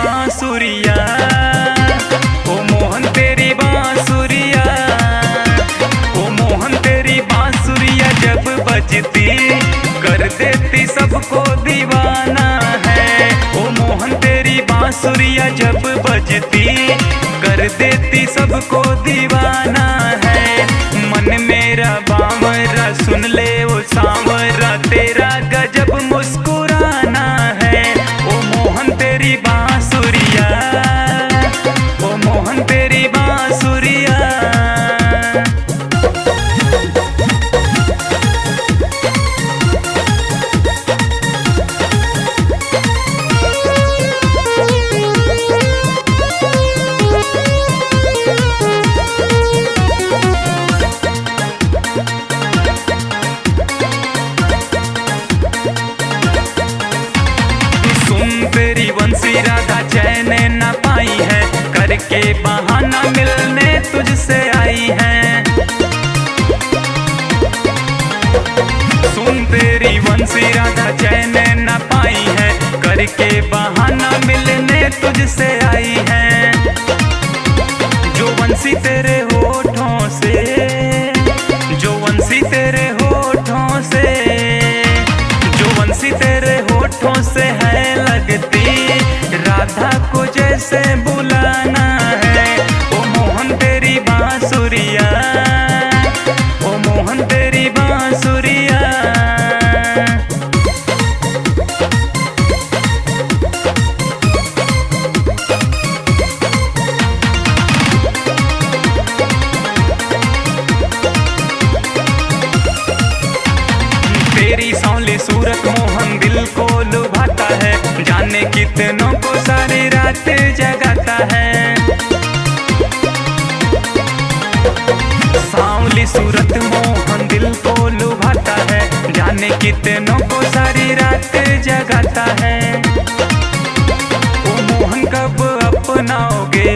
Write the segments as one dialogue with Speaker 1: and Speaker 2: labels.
Speaker 1: बांसुरिया, ओ मोहन तेरी बांसुरिया, ओ मोहन तेरी बांसुरिया जब बजती कर देती सबको दीवाना है। ओ मोहन तेरी बांसुरिया जब बजती कर देती सबको दीवाना है। मन मेरा बावरा सुन ले वो सांवरा तेरा गजब मुस्कुराना है। ओ मोहन तेरी बांसुरिया, ओ मोहन तेरी बांसुरिया। तेरी बंसी राधा चैन न पाई है, करके बहाना मिलने तुझसे आई है। सुन तेरी बंसी राधा चैन न पाई है, करके बहाना मिलने तुझसे आई है। जो बंसी तेरे होठों से, जो बंसी तेरे होठों से, जो बंसी तेरे होठों से है लगती राधा को जैसे बुलाना है। ओ मोहन तेरी बांसुरिया, ओ मोहन तेरी बांसुरिया। तेरी सांवली सूरत मोहन दिल को लुभाता है, जाने कितनों को सारी रात जगाता है। सांवली सूरत मोहन दिल को लुभाता है, जाने कितनों को सारी रात जगाता है। ओ मोहन कब अपनाओगे,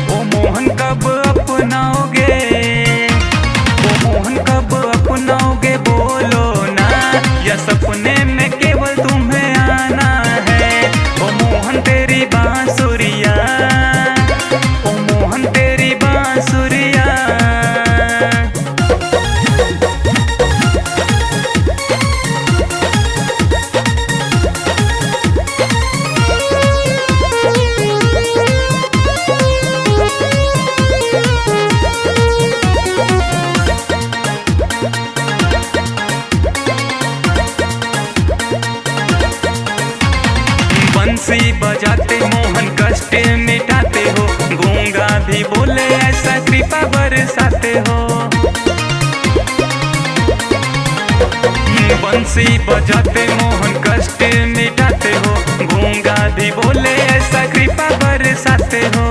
Speaker 1: ओ मोहन कब अपनाओगे, ओ मोहन कब अपनाओगे बोलो ना, या सपने में केवल तुम्हें आना है। ओ मोहन तेरी बांसुरिया, ओ मोहन तेरी बांसुरिया। बंसी बजाते मोहन कष्ट मिटाते हो, गूंगा भी बोले ऐसा कृपा बरसाते हो। बंसी बजाते मोहन कष्ट मिटाते हो, गूंगा भी बोले ऐसा कृपा बरसाते हो।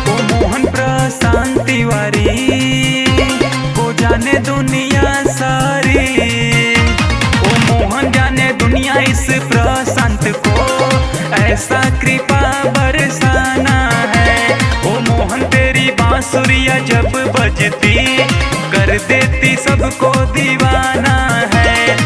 Speaker 1: ओ मोहन प्रशांत तिवारी को जाने दुनिया सारी, ओ मोहन जाने दुनिया इस प्रशांत को ऐसा कृपा बरसाना है। ओ मोहन तेरी बांसुरिया जब बजती कर देती सबको दीवाना है।